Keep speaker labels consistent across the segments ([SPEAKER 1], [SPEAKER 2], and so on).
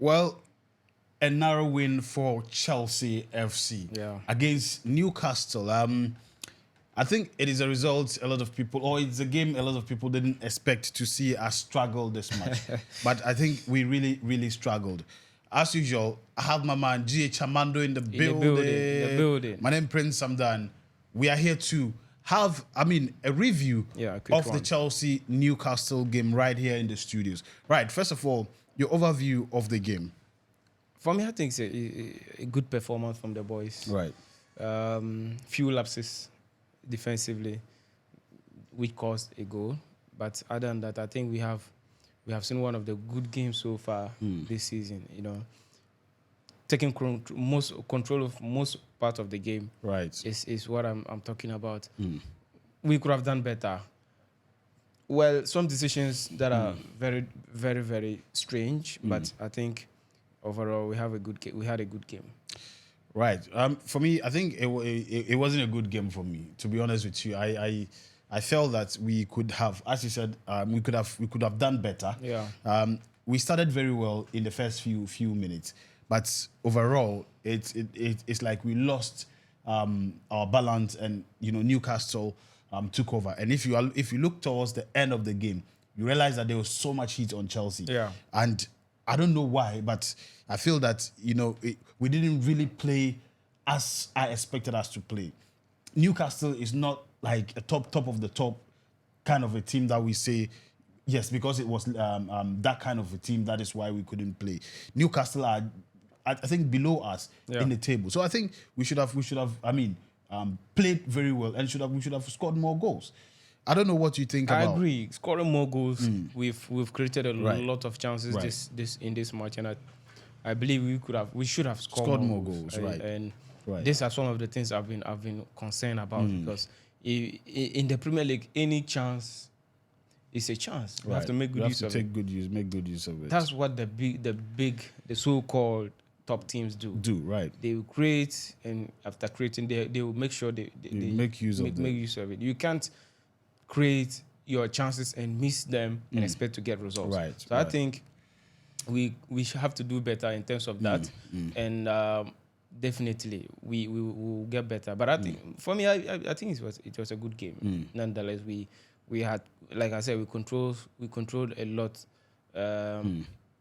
[SPEAKER 1] Well, a narrow win for Chelsea FC against Newcastle. I think it is a result a lot of people, or it's a game a lot of people didn't expect to see us struggle this much. But I think we really, really struggled. As usual, I have my man GH Amando in the building. My name is Prince Samdan. We are here to have, a review of the Chelsea Newcastle game right here in the studios. Right, first of all, your overview of the game.
[SPEAKER 2] For me, I think it's a good performance from the boys.
[SPEAKER 1] Right.
[SPEAKER 2] Few lapses defensively, which caused a goal. But other than that, I think we have seen one of the good games so far this season. You know, taking most control of most part of the game.
[SPEAKER 1] Right.
[SPEAKER 2] Is what I'm talking about. We could have done better. Well, some decisions that are very, very, very strange. But I think overall we have a good game. We had a good game.
[SPEAKER 1] Right. For me, I think it wasn't a good game for me. To be honest with you, I felt that we could have, as you said, we could have done better.
[SPEAKER 2] Yeah.
[SPEAKER 1] We started very well in the first few minutes, but overall, it's like we lost our balance, and Newcastle took over. And if you look towards the end of the game, you realize that there was so much heat on Chelsea.
[SPEAKER 2] Yeah.
[SPEAKER 1] And I don't know why, but I feel that we didn't really play as I expected us to play. Newcastle is not like a top of the top kind of a team that we say, yes, because it was that kind of a team, that is why we couldn't play. Newcastle are, I think, below us in the table. So I think we should have played very well, and we should have scored more goals. I don't know what you think about.
[SPEAKER 2] I agree. Scoring more goals, we've created a lot of chances in this match, and I believe we should have scored more goals.
[SPEAKER 1] Right.
[SPEAKER 2] And these are some of the things I've been concerned about, because in the Premier League, any chance is a chance. We have to make good use of it.
[SPEAKER 1] Make good use of it.
[SPEAKER 2] That's what the so-called top teams do.
[SPEAKER 1] Right.
[SPEAKER 2] They will create, and after creating, they will make sure they
[SPEAKER 1] make use
[SPEAKER 2] of it. You can't create your chances and miss them and expect to get results.
[SPEAKER 1] Right.
[SPEAKER 2] So I think we should have to do better in terms of that, and definitely we will get better. But I think for me, I think it was a good game. Nonetheless, we had, like I said, we controlled a lot,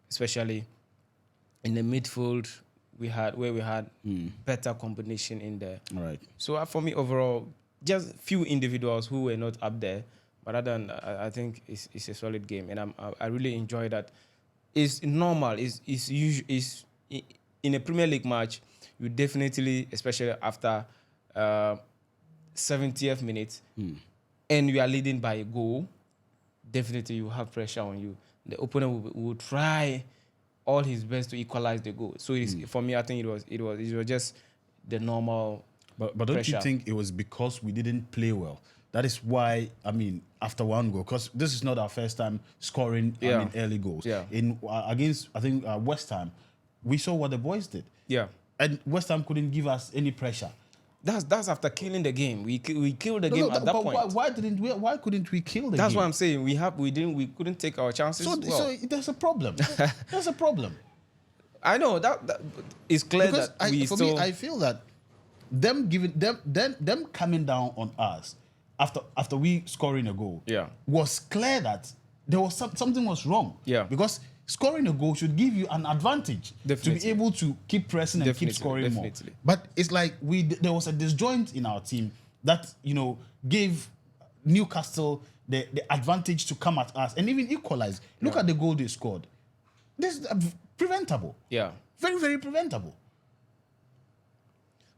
[SPEAKER 2] especially in the midfield. We had better combination in there.
[SPEAKER 1] Right.
[SPEAKER 2] So for me, overall, just few individuals who were not up there, but other than I think it's a solid game, and I really enjoy that. It's normal. It's in a Premier League match, you definitely, especially after 70th minute, and you are leading by a goal, definitely you have pressure on you. The opponent will try all his best to equalize the goal. So for me, I think it was just the normal.
[SPEAKER 1] But don't
[SPEAKER 2] pressure.
[SPEAKER 1] you think it was because we didn't play well? That is why, after one goal, because this is not our first time scoring early goals.
[SPEAKER 2] Yeah.
[SPEAKER 1] Against, I think, West Ham, we saw what the boys did.
[SPEAKER 2] Yeah.
[SPEAKER 1] And West Ham couldn't give us any pressure.
[SPEAKER 2] That's after killing the game. We killed the game at that point.
[SPEAKER 1] Why couldn't we kill the game?
[SPEAKER 2] That's what I'm saying. We couldn't take our chances.
[SPEAKER 1] So there's a problem. There's a problem.
[SPEAKER 2] I know that it's clear
[SPEAKER 1] because
[SPEAKER 2] that
[SPEAKER 1] I feel that them coming down on us after we scoring a goal was clear that there was something was wrong.
[SPEAKER 2] Yeah.
[SPEAKER 1] Because scoring a goal should give you an advantage to be able to keep pressing and keep scoring more. But it's like there was a disjoint in our team that gave Newcastle the advantage to come at us and even equalize. Look at the goal they scored. This is preventable.
[SPEAKER 2] Yeah.
[SPEAKER 1] Very, very preventable.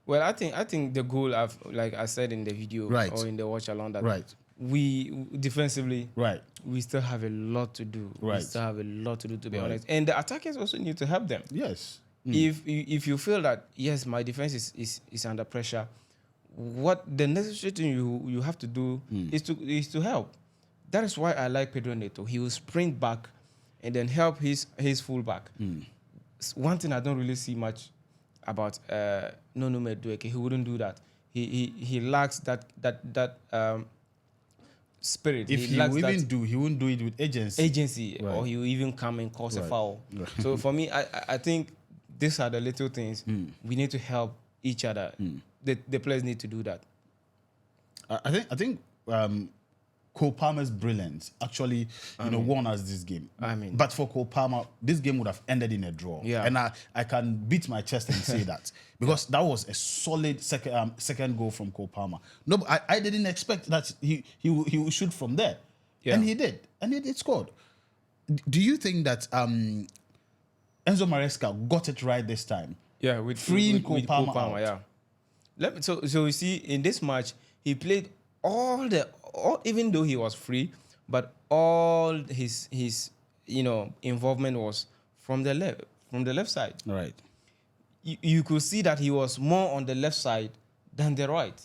[SPEAKER 2] Well, I think the goal, like I said in the video or in the watch along, that we defensively, we still have a lot to do. We still have a lot to do, to be honest. And the attackers also need to help them.
[SPEAKER 1] Yes.
[SPEAKER 2] If you feel that, yes, my defense is under pressure, what the necessary thing you have to do is to help. That is why I like Pedro Neto. He will sprint back and then help his fullback. One thing I don't really see much about Nono Madueke, he wouldn't do that. He lacks that spirit.
[SPEAKER 1] If he wouldn't do it with agency.
[SPEAKER 2] Right. Or he will even come and cause a foul. Right. So for me, I think these are the little things we need to help each other. The players need to do that.
[SPEAKER 1] I think Cole Palmer's brilliance actually, won us this game. But for Cole Palmer, this game would have ended in a draw.
[SPEAKER 2] Yeah.
[SPEAKER 1] And I can beat my chest and say that because that was a solid second goal from Cole Palmer. No, I didn't expect that he would shoot from there, and he did, and he scored. Do you think that Enzo Maresca got it right this time?
[SPEAKER 2] Yeah, with
[SPEAKER 1] freeing Cole Palmer.
[SPEAKER 2] Yeah. So you see, in this match, he played even though he was free, but all his involvement was from the left side.
[SPEAKER 1] Right.
[SPEAKER 2] You could see that he was more on the left side than the right.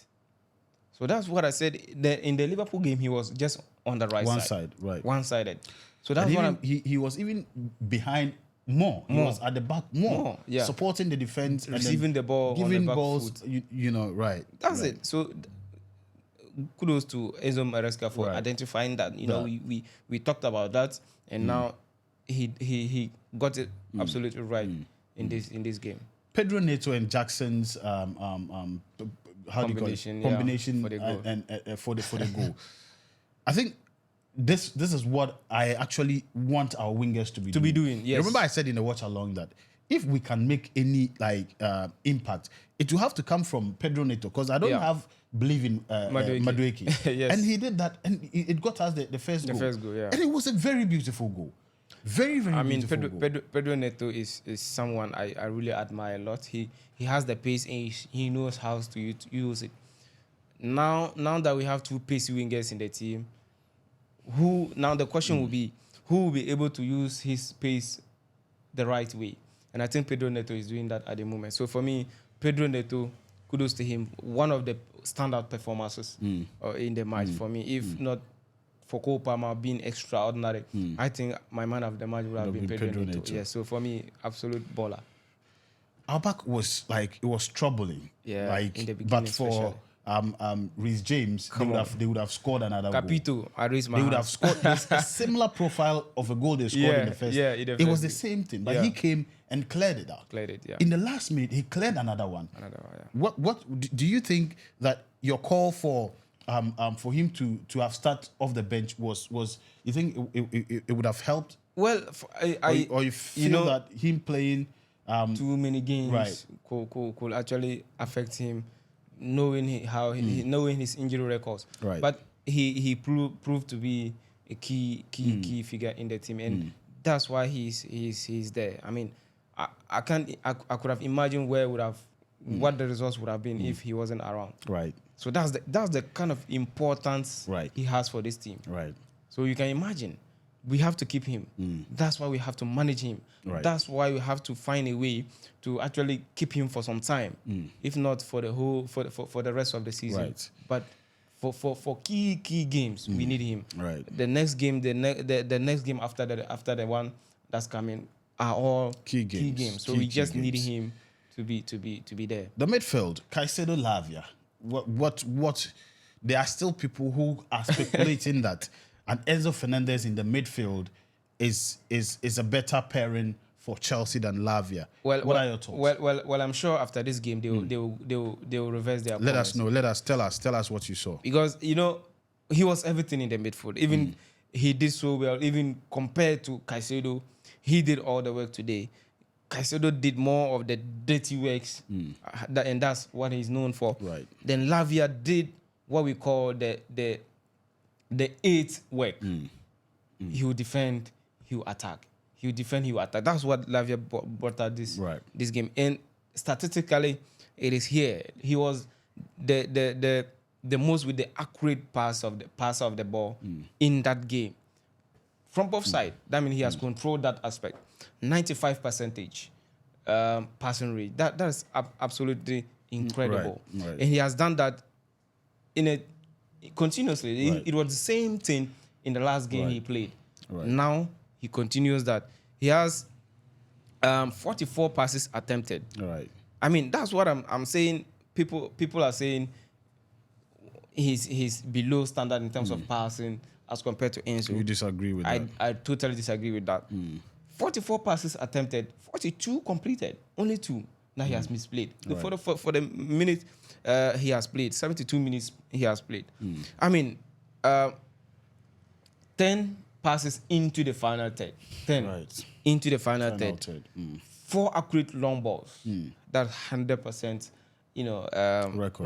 [SPEAKER 2] So that's what I said. In the Liverpool game, he was just on the right side. One-sided. So that's what
[SPEAKER 1] he was even behind more. He was at the back more. Yeah. Supporting the defense,
[SPEAKER 2] receiving the ball,
[SPEAKER 1] giving
[SPEAKER 2] on the back
[SPEAKER 1] balls.
[SPEAKER 2] Foot.
[SPEAKER 1] Right.
[SPEAKER 2] That's it. So kudos to Enzo Maresca for identifying that. We talked about that, and now he got it absolutely right in this game.
[SPEAKER 1] Pedro Neto and Jackson's combination for the goal. And for the goal. I think this is what I actually want our wingers to be doing.
[SPEAKER 2] Yes.
[SPEAKER 1] Remember I said in the watch along that if we can make any impact, it will have to come from Pedro Neto because I don't believe in Madueke.
[SPEAKER 2] Yes.
[SPEAKER 1] And he did that, and it got us the first goal.
[SPEAKER 2] The first goal, yeah.
[SPEAKER 1] And it was a very beautiful goal. Very, very beautiful goal.
[SPEAKER 2] Pedro Neto is someone I really admire a lot. He has the pace and he knows how to use it. Now that we have two pacey wingers in the team, the question will be, who will be able to use his pace the right way? And I think Pedro Neto is doing that at the moment. So for me, Pedro Neto, kudos to him. One of the standout performances in the match for me. If not for Cole Palmer being extraordinary, I think my man of the match would have been Pedro Neto. Yeah, so for me, absolute baller.
[SPEAKER 1] Our back was it was troubling.
[SPEAKER 2] Yeah, in the beginning,
[SPEAKER 1] but for Reece James, they would have scored another
[SPEAKER 2] goal.
[SPEAKER 1] They would have scored a similar profile of a goal they scored in the first.
[SPEAKER 2] Yeah,
[SPEAKER 1] it was the same thing, but he came and cleared it out. In the last minute, he cleared another one. What do you think that your call for him to have started off the bench was? You think it would have helped?
[SPEAKER 2] Well,
[SPEAKER 1] or you feel that him playing
[SPEAKER 2] too many games could actually affect him, knowing knowing his injury records.
[SPEAKER 1] Right.
[SPEAKER 2] But he proved to be a key figure in the team, and that's why he's there. I mean, I could have imagined what the results would have been if he wasn't around.
[SPEAKER 1] Right.
[SPEAKER 2] So that's the kind of importance he has for this team.
[SPEAKER 1] Right.
[SPEAKER 2] So you can imagine, we have to keep him. That's why we have to manage him.
[SPEAKER 1] Right.
[SPEAKER 2] That's why we have to find a way to actually keep him for some time, if not for the rest of the season.
[SPEAKER 1] Right.
[SPEAKER 2] But for key games, we need him.
[SPEAKER 1] Right.
[SPEAKER 2] The next game, the next game after the one that's coming are all key games. So we just need him to be there.
[SPEAKER 1] The midfield, Caicedo, Lavia. What? There are still people who are speculating that an Enzo Fernandez in the midfield is a better pairing for Chelsea than Lavia. What are your thoughts?
[SPEAKER 2] Well, I'm sure after this game they will reverse their.
[SPEAKER 1] Let us know. Tell us what you saw.
[SPEAKER 2] Because he was everything in the midfield. Even he did so well. Even compared to Caicedo, he did all the work today. Caicedo did more of the dirty works, and that's what he's known for.
[SPEAKER 1] Right.
[SPEAKER 2] Then Lavia did what we call the 8 work. He will defend, he will attack. He will defend, he will attack. That's what Lavia brought out this game. And statistically, it is here. He was the most with the accurate pass of the ball in that game. From both sides. That means he has controlled that aspect. 95% passing rate. That is absolutely incredible.
[SPEAKER 1] Right.
[SPEAKER 2] And he has done that continuously.
[SPEAKER 1] Right.
[SPEAKER 2] It was the same thing in the last game he played.
[SPEAKER 1] Right.
[SPEAKER 2] Now he continues that. He has 44 passes attempted.
[SPEAKER 1] Right.
[SPEAKER 2] I mean, that's what I'm saying. People are saying he's below standard in terms of passing as compared to Enzo.
[SPEAKER 1] You disagree with that?
[SPEAKER 2] I totally disagree with that. 44 passes attempted, 42 completed, only 2. Now he has misplayed.
[SPEAKER 1] Right.
[SPEAKER 2] For the minute he has played, 72 minutes he has played. I mean, 10 passes into the final third. 10
[SPEAKER 1] Right.
[SPEAKER 2] into the final third. 4 accurate long balls. That's 100%,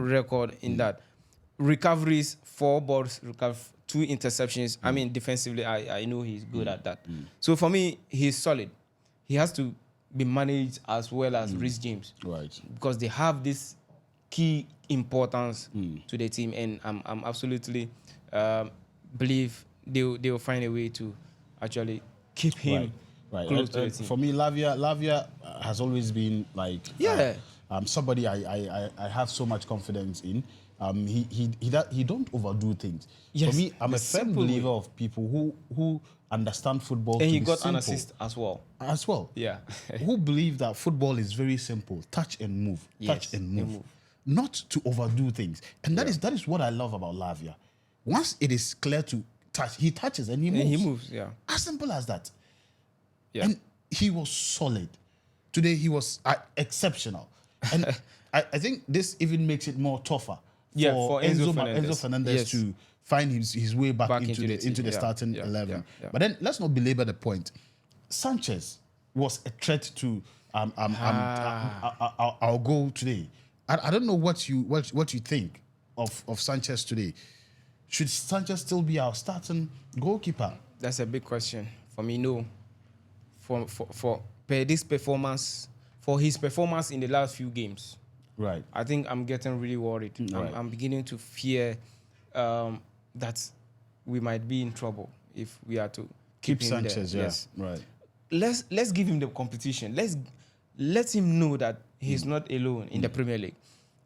[SPEAKER 2] record in that. Recoveries, 4 balls, 2 interceptions. I mean, defensively, I know he's good at that. So for me, he's solid. He has to be managed as well as Reece James.
[SPEAKER 1] Right.
[SPEAKER 2] Because they have this key importance to the team, and I'm absolutely believe they will find a way to actually keep him close to the team.
[SPEAKER 1] For me, Lavia has always been like somebody I have so much confidence in. He don't overdo things.
[SPEAKER 2] Yes,
[SPEAKER 1] for me, I'm a firm believer of people who understand football.
[SPEAKER 2] And he
[SPEAKER 1] to
[SPEAKER 2] got
[SPEAKER 1] simple.
[SPEAKER 2] an assist as well. Yeah.
[SPEAKER 1] Who believe that football is very simple. Touch and move.
[SPEAKER 2] Yes,
[SPEAKER 1] Touch and move. Not to overdo things. And that is what I love about Lavia. Once it is clear to touch, he touches and he moves.
[SPEAKER 2] And he moves, yeah.
[SPEAKER 1] As simple as that.
[SPEAKER 2] Yeah.
[SPEAKER 1] And he was solid. Today he was exceptional. And I think this even makes it more tougher for Enzo Fernandez to find his way back into the starting 11.
[SPEAKER 2] Yeah.
[SPEAKER 1] But then let's not belabor the point. Sanchez was a threat to our goal today. I don't know what you think of Sanchez today. Should Sanchez still be our starting goalkeeper?
[SPEAKER 2] That's a big question. For me, no. For his performance in the last few games,
[SPEAKER 1] right?
[SPEAKER 2] I think I'm getting really worried.
[SPEAKER 1] Right.
[SPEAKER 2] I'm beginning to fear that we might be in trouble if we are to keep him
[SPEAKER 1] Sanchez.
[SPEAKER 2] there.
[SPEAKER 1] Yeah.
[SPEAKER 2] Yes.
[SPEAKER 1] Right.
[SPEAKER 2] Let's give him the competition. Let him know that he's not alone in the Premier League.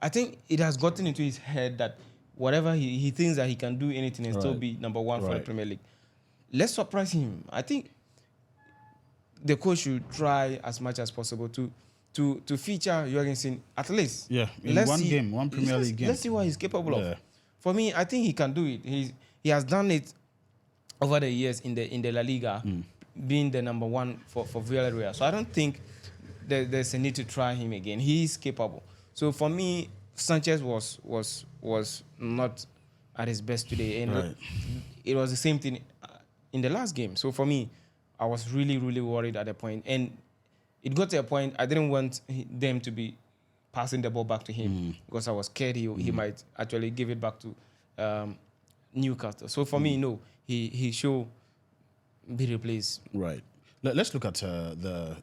[SPEAKER 2] I think it has gotten into his head that whatever he thinks that he can do anything and still be number 1 for the Premier League. Let's surprise him. I think the coach should try as much as possible to feature Jorgensen at least.
[SPEAKER 1] Yeah, in one Premier League game.
[SPEAKER 2] Let's see what he's capable of. For me, I think he can do it. He has done it over the years in the La Liga, being the number 1 for Villarreal. So I don't think there's a need to try him again. He is capable. So for me, Sanchez was not at his best today, and it was the same thing in the last game. So for me, I was really, really worried at the point, and it got to a point I didn't want them to be passing the ball back to him because I was scared he might actually give it back to Newcastle. So for me, no, he should be replaced.
[SPEAKER 1] Right. Let's look at the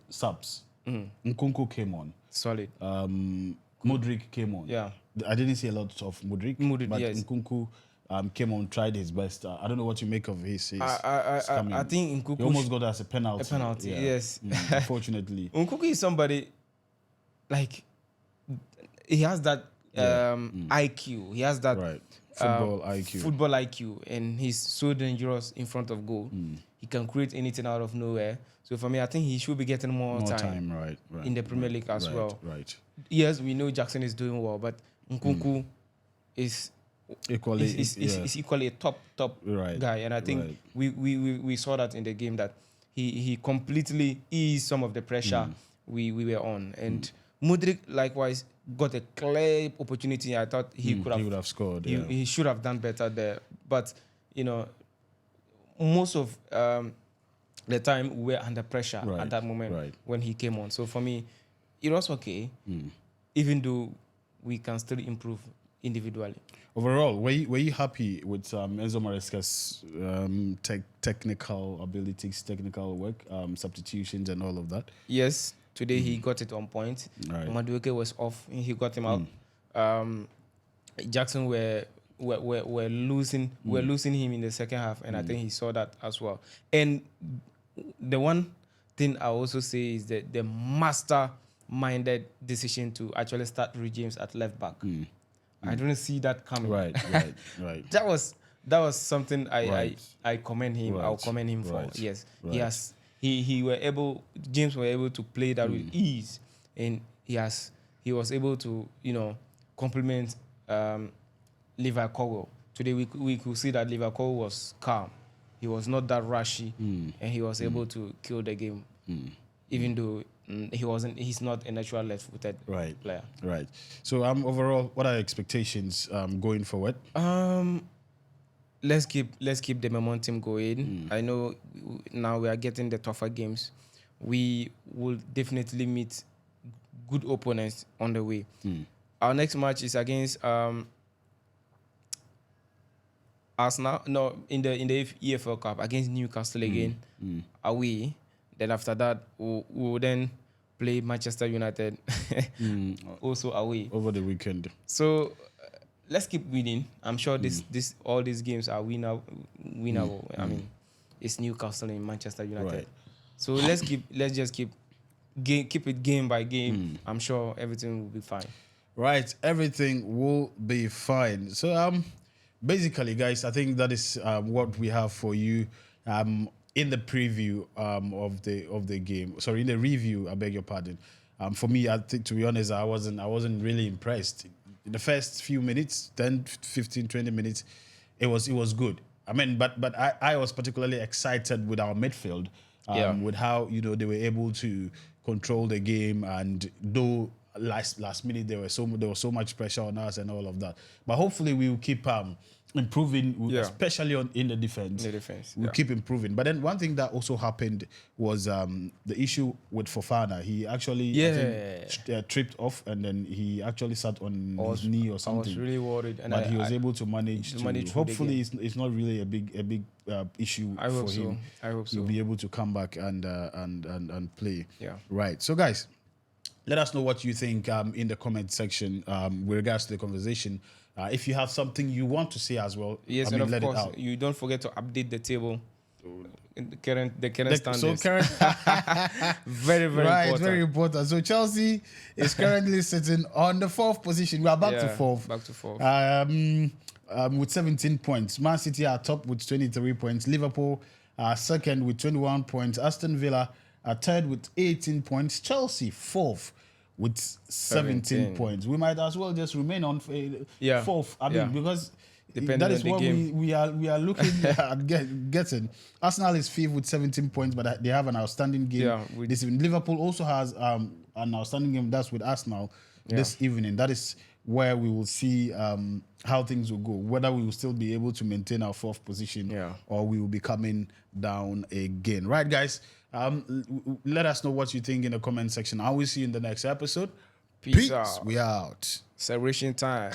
[SPEAKER 1] subs. Nkunku came on.
[SPEAKER 2] Solid.
[SPEAKER 1] Modric came on.
[SPEAKER 2] Yeah.
[SPEAKER 1] I didn't see a lot of Modric, but yes. Nkunku came on, tried his best. I don't know what you make of his
[SPEAKER 2] I think Nkunku...
[SPEAKER 1] He almost got as a penalty.
[SPEAKER 2] A penalty, yes.
[SPEAKER 1] Unfortunately.
[SPEAKER 2] Nkunku is somebody, like, he has that IQ. He has that... Football IQ. And he's so dangerous in front of goal. He can create anything out of nowhere. So for me, I think he should be getting more time in the Premier League as well.
[SPEAKER 1] Right.
[SPEAKER 2] Yes, we know Jackson is doing well, but Nkunku is equally a top guy, and I think we saw that in the game that he completely eased some of the pressure we were on, and Modric likewise got a clear opportunity. I thought he would have scored. He should have done better there, but most of the time we were under pressure at that moment when he came on. So for me, it was okay, even though we can still improve individually.
[SPEAKER 1] Overall, were you happy with Enzo Maresca's technical abilities, technical work, substitutions, and all of that?
[SPEAKER 2] Yes, today he got it on point. Madueke was off, he got him out. Jackson were losing him in the second half, and I think he saw that as well. And the one thing I also say is that the master-minded decision to actually start Reece James at left back. I don't see that coming.
[SPEAKER 1] Right.
[SPEAKER 2] That was something I commend him. I'll commend him for. Yes, James were able to play that with ease, and he was able to complement Levi Colwill. Today we could see that Levi Colwill was calm. He was not that rushy, and he was able to kill the game, even though he's not a natural left-footed player.
[SPEAKER 1] Right. So overall, what are your expectations going forward?
[SPEAKER 2] Let's keep the momentum going. I know now we are getting the tougher games. We will definitely meet good opponents on the way. Our next match is against Arsenal. No, in the EFL Cup against Newcastle again, away. Then after that, we will then play Manchester United, also away
[SPEAKER 1] over the weekend.
[SPEAKER 2] So let's keep winning. I'm sure all these games are winnable. I mean, it's Newcastle and Manchester United.
[SPEAKER 1] Right.
[SPEAKER 2] So let's just keep it game by game. I'm sure everything will be fine.
[SPEAKER 1] Right, everything will be fine. So basically, guys, I think that is what we have for you in the preview of the game. Sorry, in the review. I beg your pardon. For me, I think, to be honest, I wasn't really impressed. In the first few minutes, 10, 15, 20 minutes, it was good. I mean, but I was particularly excited with our midfield, with how they were able to control the game, and though last minute there was so much pressure on us and all of that. But hopefully we will keep improving, especially in the defense. We'll keep improving. But then one thing that also happened was the issue with Fofana. He actually I think, tripped off, and then he actually sat on his knee or something.
[SPEAKER 2] I was really worried,
[SPEAKER 1] but he was able to manage. Hopefully, it's not really a big issue for him.
[SPEAKER 2] I hope so.
[SPEAKER 1] He'll be able to come back and play.
[SPEAKER 2] Yeah.
[SPEAKER 1] Right. So, guys, let us know what you think in the comment section with regards to the conversation. If you have something you want to say as well,
[SPEAKER 2] yes, and of course, you don't forget to update the table. The current standards.
[SPEAKER 1] So current,
[SPEAKER 2] very important.
[SPEAKER 1] Very important. So Chelsea is currently sitting on the 4th position. We are back to 4th.
[SPEAKER 2] Back to 4th.
[SPEAKER 1] With 17 points. Man City are top with 23 points. Liverpool are 2nd with 21 points. Aston Villa are 3rd with 18 points. Chelsea 4th with 17 points. We might as well just remain on 4th. I mean, because depending that is what we are looking at getting. Arsenal is 5th with 17 points, but they have an outstanding game this evening. Liverpool also has an outstanding game. That's with Arsenal this evening. That is where we will see how things will go, whether we will still be able to maintain our 4th position or we will be coming down again. Right, guys? Let us know what you think in the comment section. I will see you in the next episode.
[SPEAKER 2] Peace out.
[SPEAKER 1] We out.
[SPEAKER 2] Celebration time.